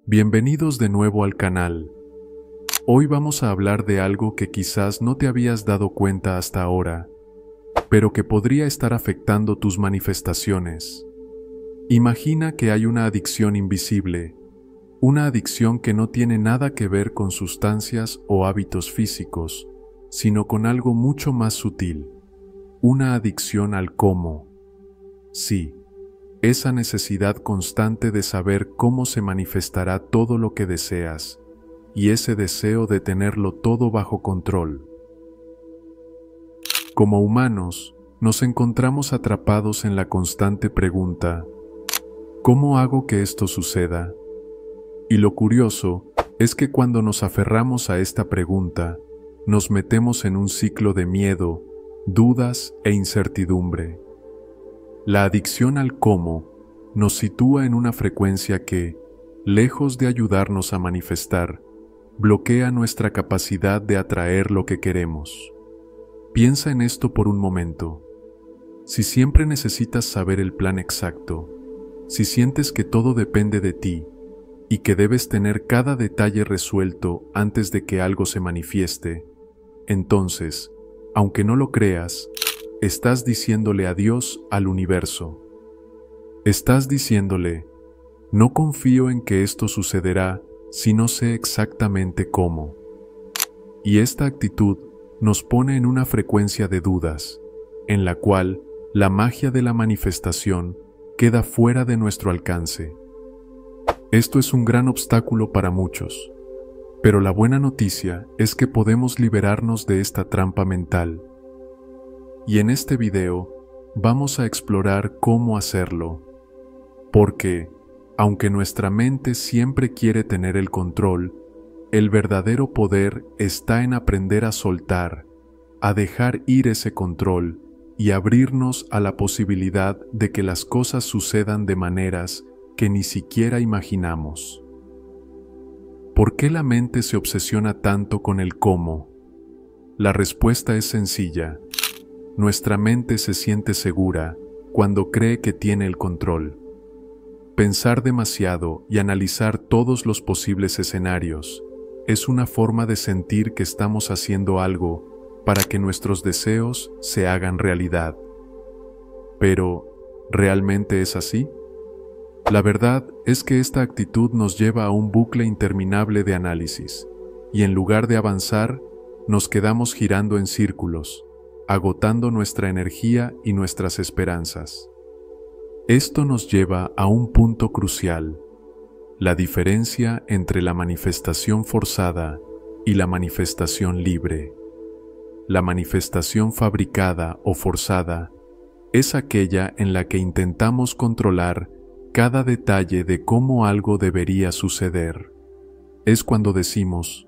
Bienvenidos de nuevo al canal. Hoy vamos a hablar de algo que quizás no te habías dado cuenta hasta ahora, pero que podría estar afectando tus manifestaciones. Imagina que hay una adicción invisible, una adicción que no tiene nada que ver con sustancias o hábitos físicos, sino con algo mucho más sutil, una adicción al cómo. Sí, esa necesidad constante de saber cómo se manifestará todo lo que deseas, y ese deseo de tenerlo todo bajo control. Como humanos, nos encontramos atrapados en la constante pregunta, ¿cómo hago que esto suceda? Y lo curioso es que cuando nos aferramos a esta pregunta, nos metemos en un ciclo de miedo, dudas e incertidumbre. La adicción al cómo nos sitúa en una frecuencia que, lejos de ayudarnos a manifestar, bloquea nuestra capacidad de atraer lo que queremos. Piensa en esto por un momento. Si siempre necesitas saber el plan exacto, si sientes que todo depende de ti y que debes tener cada detalle resuelto antes de que algo se manifieste, entonces, aunque no lo creas, estás diciéndole adiós al universo. Estás diciéndole, no confío en que esto sucederá si no sé exactamente cómo. Y esta actitud nos pone en una frecuencia de dudas, en la cual la magia de la manifestación queda fuera de nuestro alcance. Esto es un gran obstáculo para muchos, pero la buena noticia es que podemos liberarnos de esta trampa mental. Y en este video vamos a explorar cómo hacerlo, porque, aunque nuestra mente siempre quiere tener el control, el verdadero poder está en aprender a soltar, a dejar ir ese control y abrirnos a la posibilidad de que las cosas sucedan de maneras que ni siquiera imaginamos. ¿Por qué la mente se obsesiona tanto con el cómo? La respuesta es sencilla. Nuestra mente se siente segura cuando cree que tiene el control. Pensar demasiado y analizar todos los posibles escenarios es una forma de sentir que estamos haciendo algo para que nuestros deseos se hagan realidad. Pero, ¿realmente es así? La verdad es que esta actitud nos lleva a un bucle interminable de análisis, y en lugar de avanzar, nos quedamos girando en círculos, agotando nuestra energía y nuestras esperanzas. Esto nos lleva a un punto crucial, la diferencia entre la manifestación forzada y la manifestación libre. La manifestación fabricada o forzada es aquella en la que intentamos controlar cada detalle de cómo algo debería suceder. Es cuando decimos,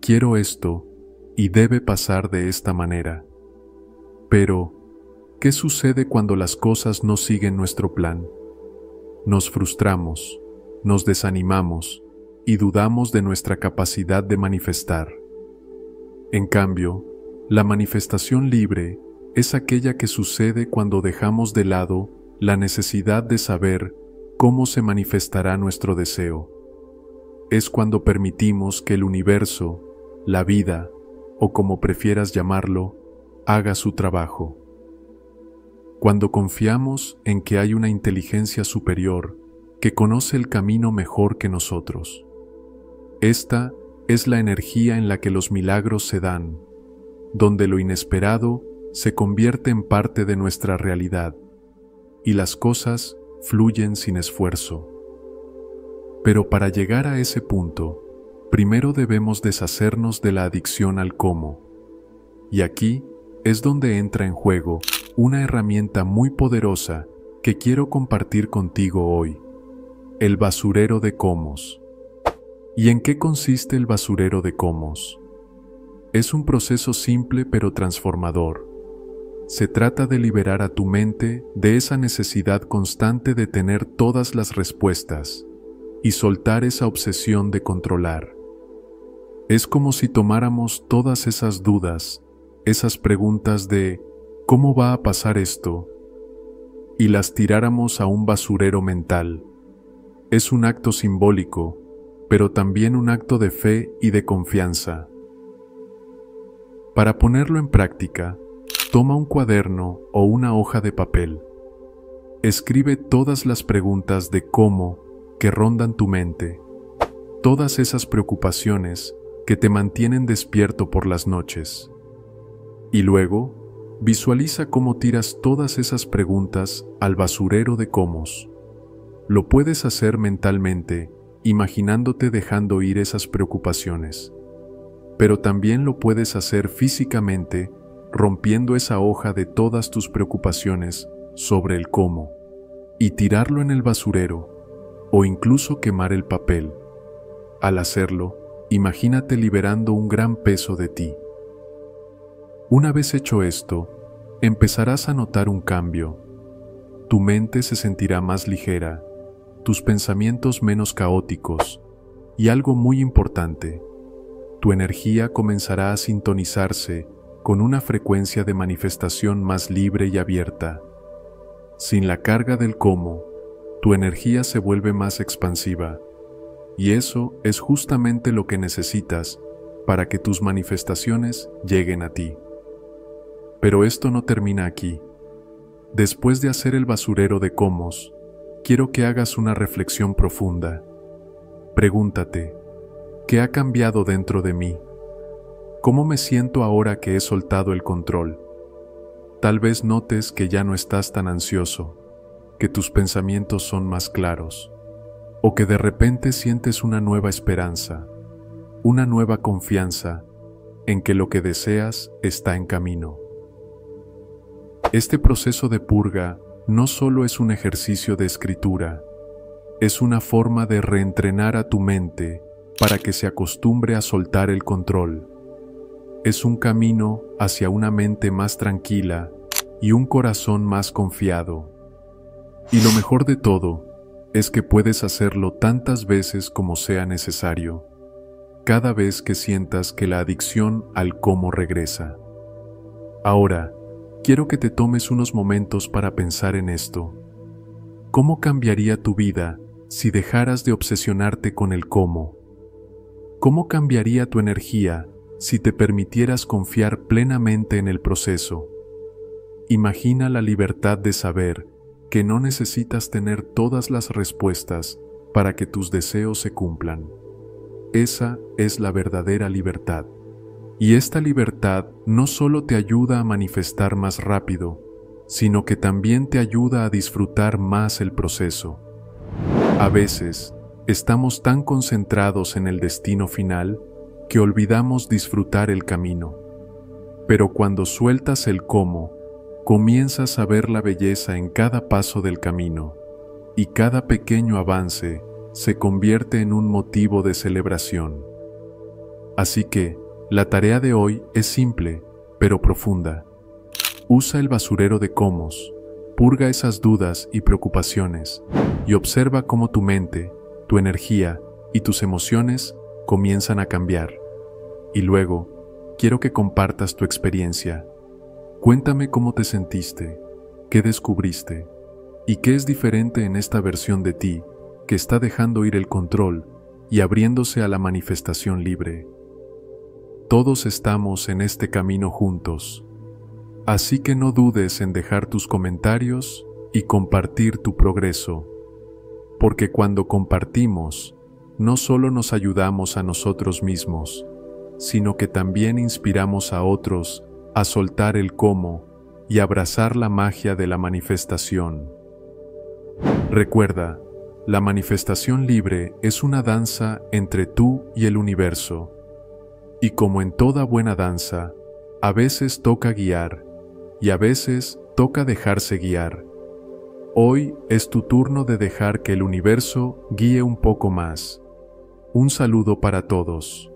quiero esto y debe pasar de esta manera. Pero, ¿qué sucede cuando las cosas no siguen nuestro plan? Nos frustramos, nos desanimamos y dudamos de nuestra capacidad de manifestar. En cambio, la manifestación libre es aquella que sucede cuando dejamos de lado la necesidad de saber cómo se manifestará nuestro deseo. Es cuando permitimos que el universo, la vida, o como prefieras llamarlo, haga su trabajo. Cuando confiamos en que hay una inteligencia superior que conoce el camino mejor que nosotros. Esta es la energía en la que los milagros se dan, donde lo inesperado se convierte en parte de nuestra realidad y las cosas fluyen sin esfuerzo. Pero para llegar a ese punto, primero debemos deshacernos de la adicción al cómo. Y aquí es donde entra en juego una herramienta muy poderosa que quiero compartir contigo hoy: el basurero de cómos. ¿Y en qué consiste el basurero de cómos? Es un proceso simple pero transformador. Se trata de liberar a tu mente de esa necesidad constante de tener todas las respuestas y soltar esa obsesión de controlar. Es como si tomáramos todas esas dudas, esas preguntas de ¿cómo va a pasar esto?, y las tiráramos a un basurero mental. Es un acto simbólico, pero también un acto de fe y de confianza. Para ponerlo en práctica, toma un cuaderno o una hoja de papel. Escribe todas las preguntas de cómo que rondan tu mente, todas esas preocupaciones que te mantienen despierto por las noches. Y luego, visualiza cómo tiras todas esas preguntas al basurero de cómos. Lo puedes hacer mentalmente, imaginándote dejando ir esas preocupaciones. Pero también lo puedes hacer físicamente, rompiendo esa hoja de todas tus preocupaciones sobre el cómo, y tirarlo en el basurero, o incluso quemar el papel. Al hacerlo, imagínate liberando un gran peso de ti. Una vez hecho esto, empezarás a notar un cambio. Tu mente se sentirá más ligera, tus pensamientos menos caóticos, y algo muy importante, tu energía comenzará a sintonizarse con una frecuencia de manifestación más libre y abierta. Sin la carga del cómo, tu energía se vuelve más expansiva, y eso es justamente lo que necesitas para que tus manifestaciones lleguen a ti. Pero esto no termina aquí. Después de hacer el basurero de cómos, quiero que hagas una reflexión profunda. Pregúntate, ¿qué ha cambiado dentro de mí? ¿Cómo me siento ahora que he soltado el control? Tal vez notes que ya no estás tan ansioso, que tus pensamientos son más claros, o que de repente sientes una nueva esperanza, una nueva confianza en que lo que deseas está en camino. Este proceso de purga no solo es un ejercicio de escritura, es una forma de reentrenar a tu mente para que se acostumbre a soltar el control. Es un camino hacia una mente más tranquila y un corazón más confiado. Y lo mejor de todo es que puedes hacerlo tantas veces como sea necesario, cada vez que sientas que la adicción al cómo regresa. Ahora, quiero que te tomes unos momentos para pensar en esto. ¿Cómo cambiaría tu vida si dejaras de obsesionarte con el cómo? ¿Cómo cambiaría tu energía si te permitieras confiar plenamente en el proceso? Imagina la libertad de saber que no necesitas tener todas las respuestas para que tus deseos se cumplan. Esa es la verdadera libertad. Y esta libertad no solo te ayuda a manifestar más rápido, sino que también te ayuda a disfrutar más el proceso. A veces, estamos tan concentrados en el destino final que olvidamos disfrutar el camino. Pero cuando sueltas el cómo, comienzas a ver la belleza en cada paso del camino, y cada pequeño avance se convierte en un motivo de celebración. Así que, la tarea de hoy es simple, pero profunda. Usa el basurero de cómos, purga esas dudas y preocupaciones, y observa cómo tu mente, tu energía y tus emociones comienzan a cambiar. Y luego, quiero que compartas tu experiencia. Cuéntame cómo te sentiste, qué descubriste, y qué es diferente en esta versión de ti que está dejando ir el control y abriéndose a la manifestación libre. Todos estamos en este camino juntos, así que no dudes en dejar tus comentarios y compartir tu progreso, porque cuando compartimos, no solo nos ayudamos a nosotros mismos, sino que también inspiramos a otros a soltar el cómo y abrazar la magia de la manifestación. Recuerda, la manifestación libre es una danza entre tú y el universo. Y como en toda buena danza, a veces toca guiar y a veces toca dejarse guiar. Hoy es tu turno de dejar que el universo guíe un poco más. Un saludo para todos.